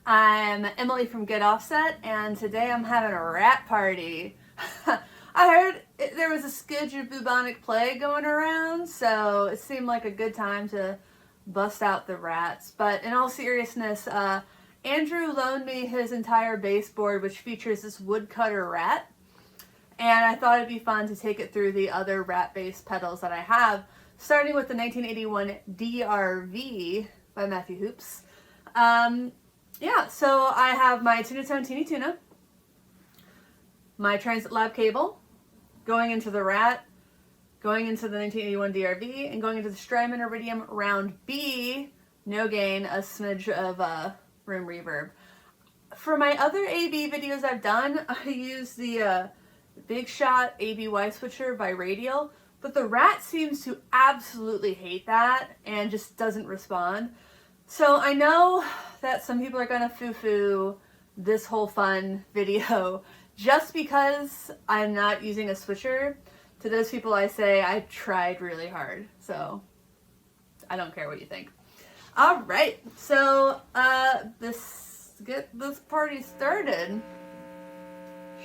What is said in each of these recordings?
I'm Emily from Get Offset, and today I'm having a rat party. I heard there was a skidge of bubonic plague going around, so it seemed like a good time to bust out the rats. But in all seriousness, Andrew loaned me his entire baseboard, which features this Woodcutter RAT, and I thought it'd be fun to take it through the other rat-based pedals that I have, starting with the 1981 DRV by Matthew Hoops. Yeah, so I have my Tunatone Teeny Tuna, my Transit Lab cable, going into the RAT, going into the 1981 DRV, and going into the Strymon Iridium round B, no gain, a smidge of room reverb. For my other AB videos I've done, I use the Big Shot ABY switcher by Radial, but the RAT seems to absolutely hate that and just doesn't respond. So I know that some people are gonna foo-foo this whole fun video just because I'm not using a switcher. To those people I say I tried really hard, so I don't care what you think. All right, so get this party started.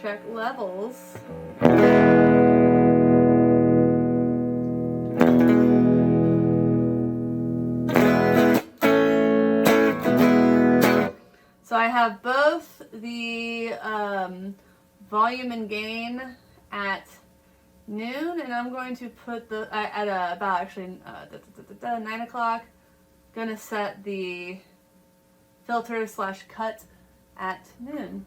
Check levels. So I have both the volume and gain at noon, and I'm going to put the at about actually 9 o'clock. Gonna set the filter / cut at noon.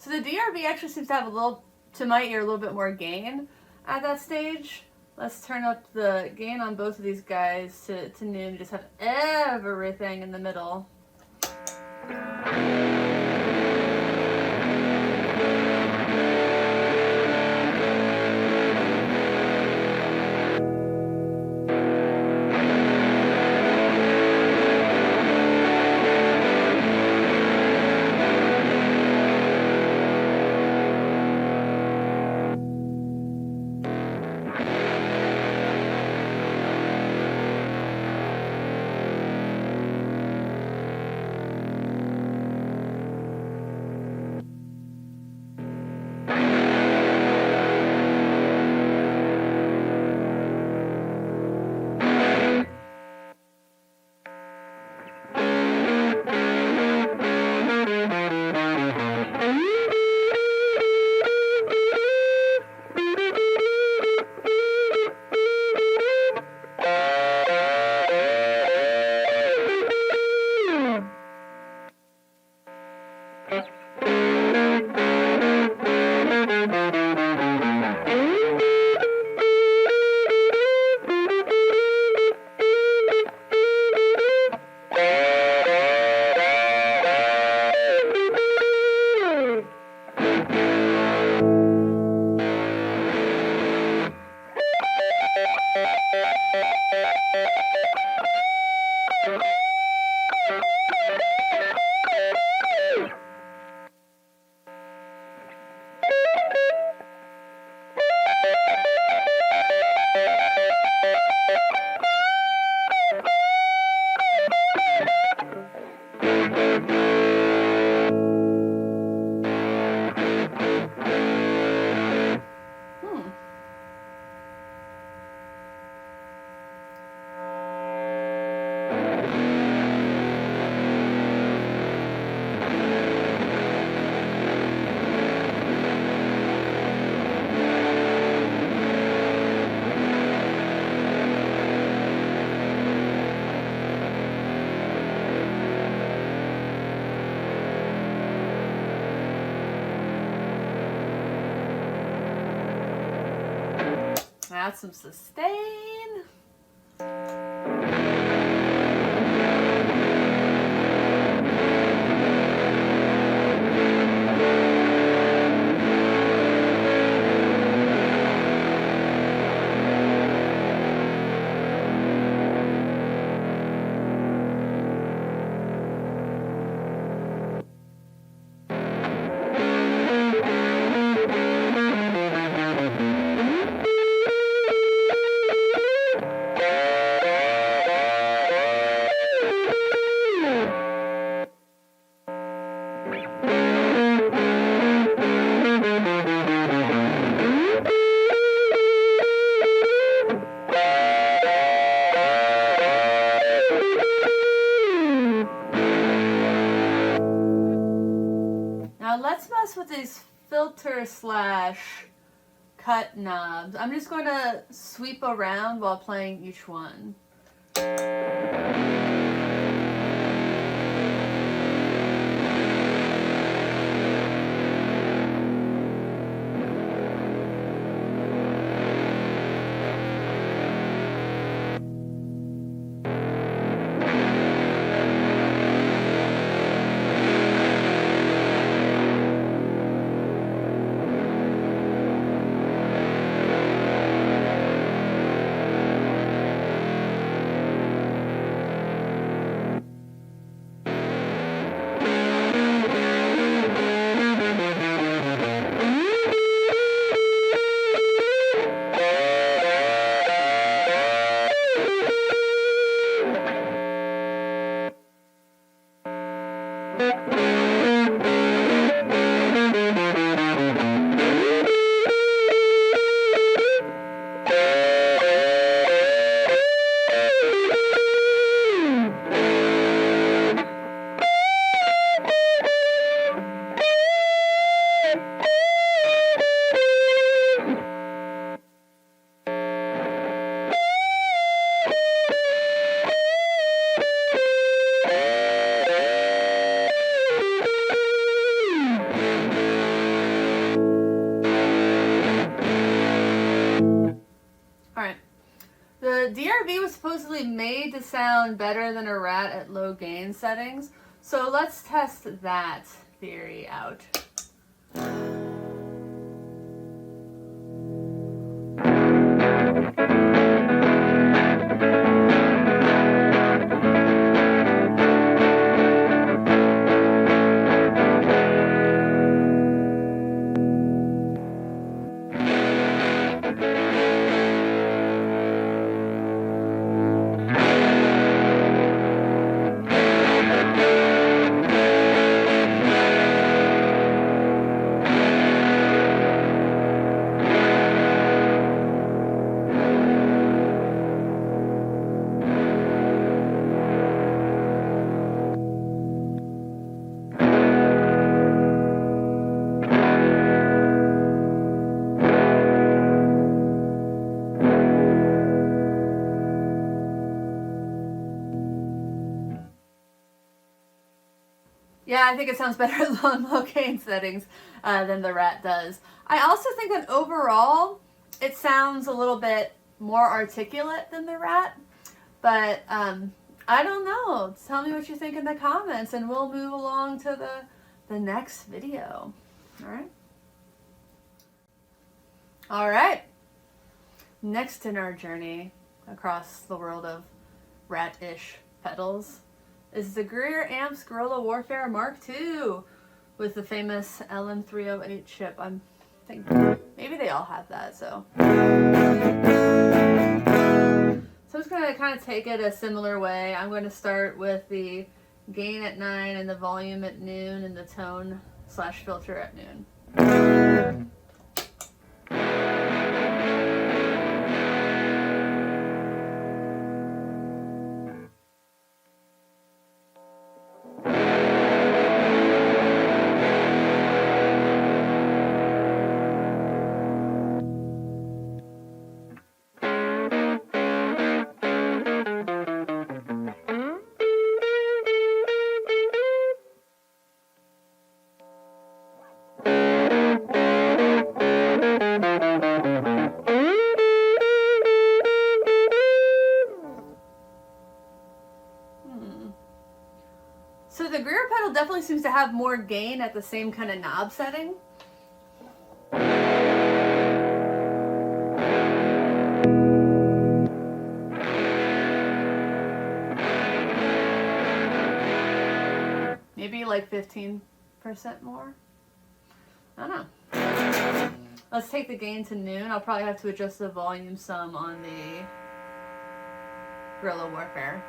So the DRV actually seems to have a little, to my ear, a little bit more gain at that stage. Let's turn up the gain on both of these guys to noon. Just have everything in the middle. Add some sustain. Let's mess with these filter / cut knobs. I'm just going to sweep around while playing each one. The DRV was supposedly made to sound better than a rat at low gain settings, so let's test that theory out. Yeah, I think it sounds better on low gain settings than the Rat does. I also think that overall it sounds a little bit more articulate than the Rat, but I don't know. Tell me what you think in the comments and we'll move along to the next video. All right. Next in our journey across the world of rat-ish pedals is the Greer Amps Guerilla Warfare Mark II with the famous LM308 chip. I think maybe they all have that, so. So I'm just going to kind of take it a similar way. I'm going to start with the gain at 9 and the volume at noon and the tone / filter at noon. seems to have more gain at the same kind of knob setting. Maybe like 15% more. I don't know. Let's take the gain to noon. I'll probably have to adjust the volume some on the Guerilla Warfare.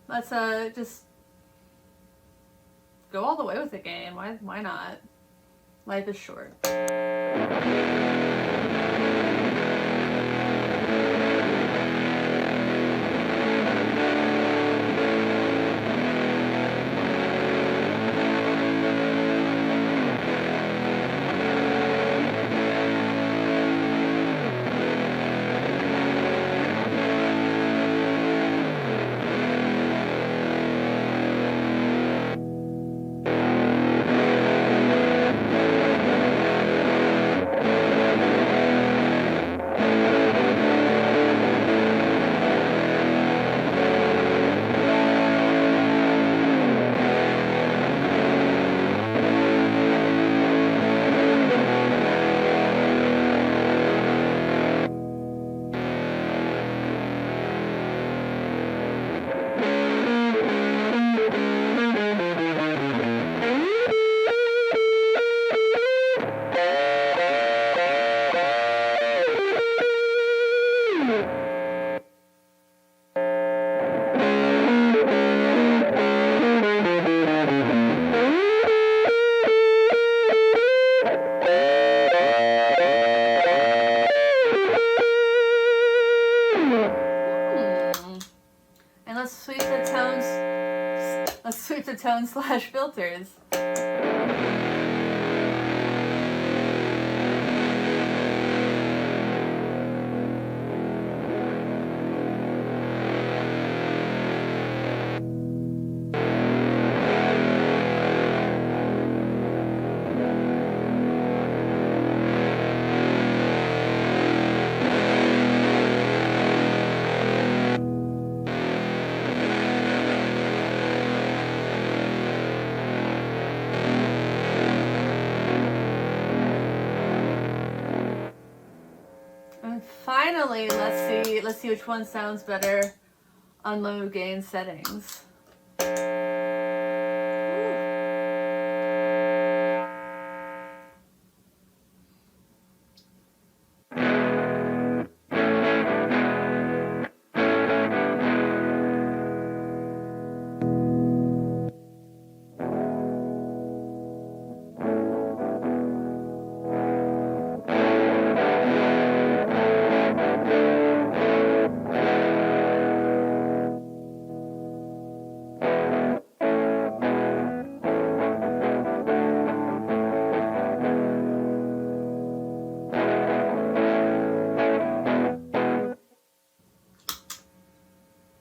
Let's just go all the way with the game. Why not? Life is short. Let's sweep the tone slash filters. Finally, let's see which one sounds better on low gain settings.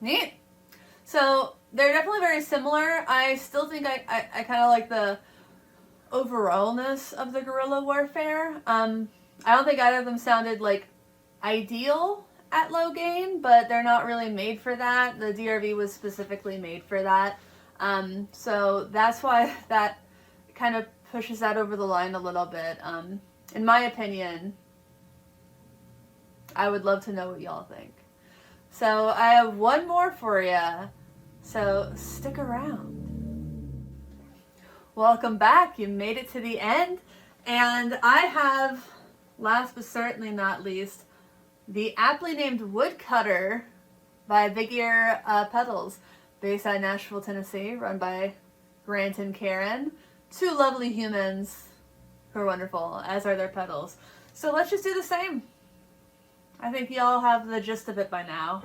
Neat. So they're definitely very similar. I still think I kind of like the overallness of the Guerilla Warfare. I don't think either of them sounded like ideal at low gain, but they're not really made for that. The DRV was specifically made for that. So that's why that kind of pushes that over the line a little bit. in my opinion, I would love to know what y'all think. So I have one more for you, so stick around. Welcome back. You made it to the end, and I have, last but certainly not least, the aptly named Woodcutter by Big Ear Pedals, based out of Nashville, Tennessee, run by Grant and Karen, two lovely humans who are wonderful, as are their pedals. So let's just do the same. I think y'all have the gist of it by now.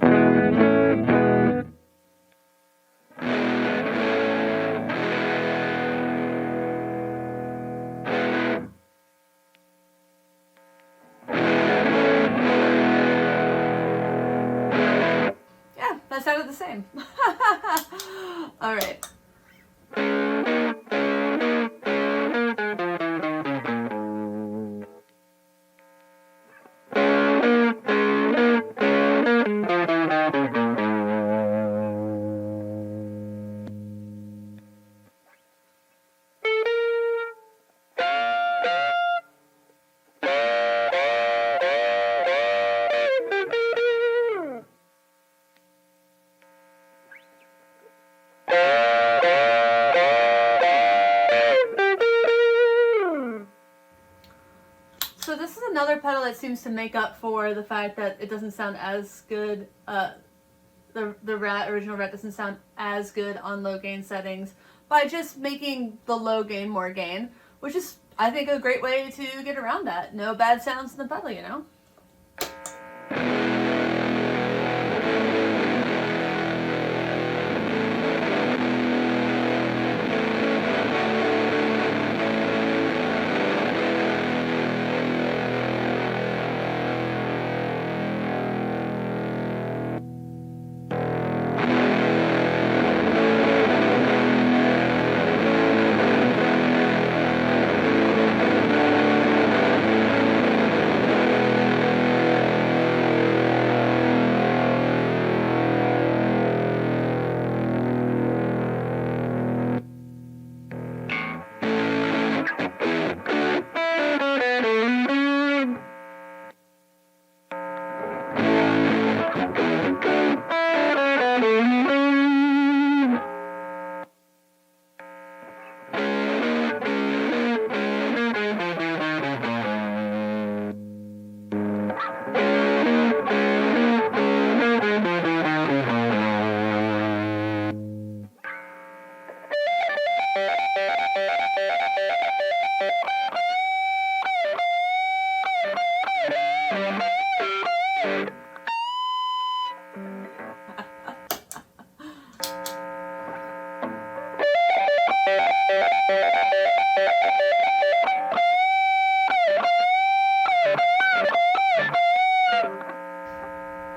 Yeah, that sounded the same. All right. So this is another pedal that seems to make up for the fact that it doesn't sound as good. The original Rat doesn't sound as good on low gain settings by just making the low gain more gain, which is, I think, a great way to get around that. No bad sounds in the pedal, you know?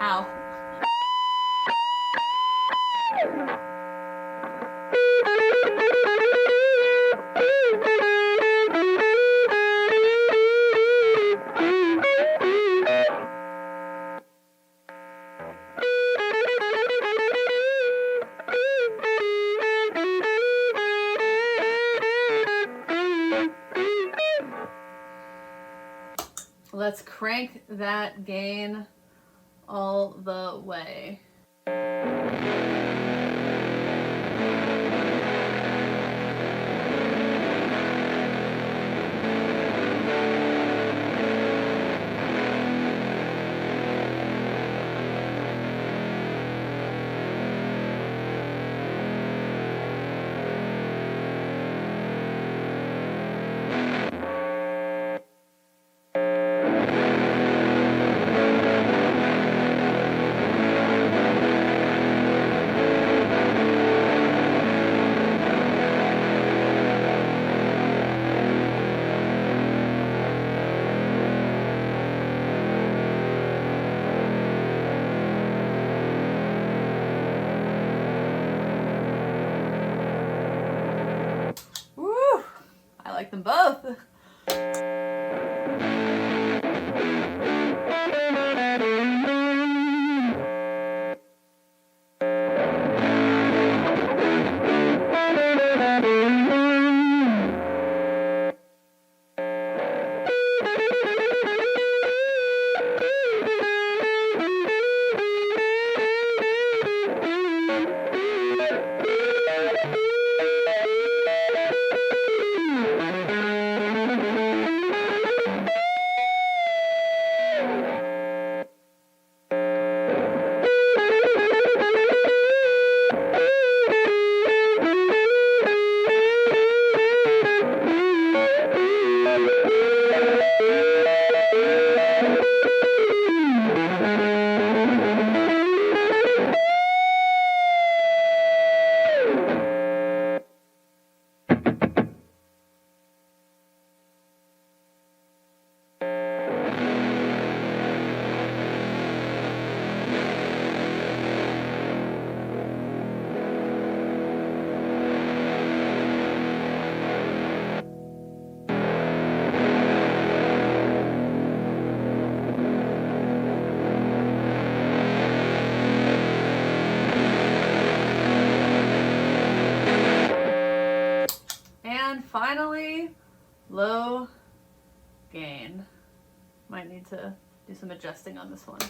Ow. Let's crank that gain all the way. I like them both. finally, low gain. Might need to do some adjusting on this one.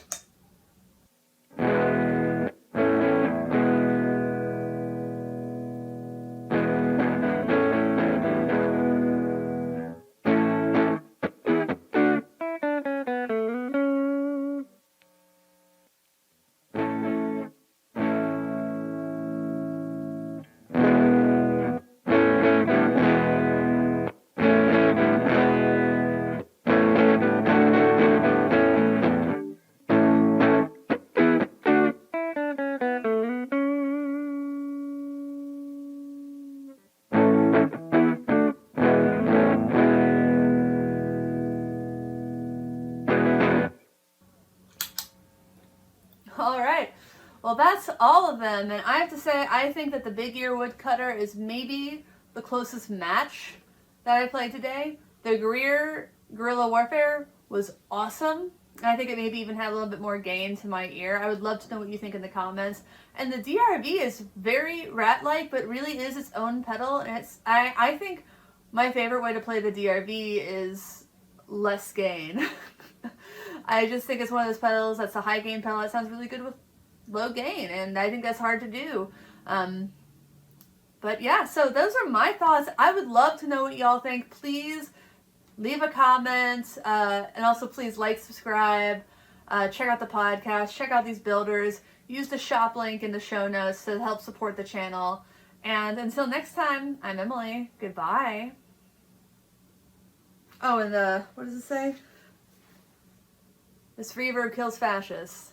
All right, well that's all of them, and I have to say I think that the Big Ear Woodcutter is maybe the closest match that I played today. The Greer Gorilla Warfare was awesome. I think it maybe even had a little bit more gain to my ear. I would love to know what you think in the comments. And the DRV is very rat-like, but really is its own pedal, and it's I think my favorite way to play the DRV is less gain. I just think it's one of those pedals that's a high gain pedal that sounds really good with low gain, and I think that's hard to do. But yeah, so those are my thoughts. I would love to know what y'all think. Please leave a comment, and also please like, subscribe, check out the podcast, check out these builders, use the shop link in the show notes to help support the channel. And until next time, I'm Emily. Goodbye. Oh, and what does it say? This reverb kills fascists.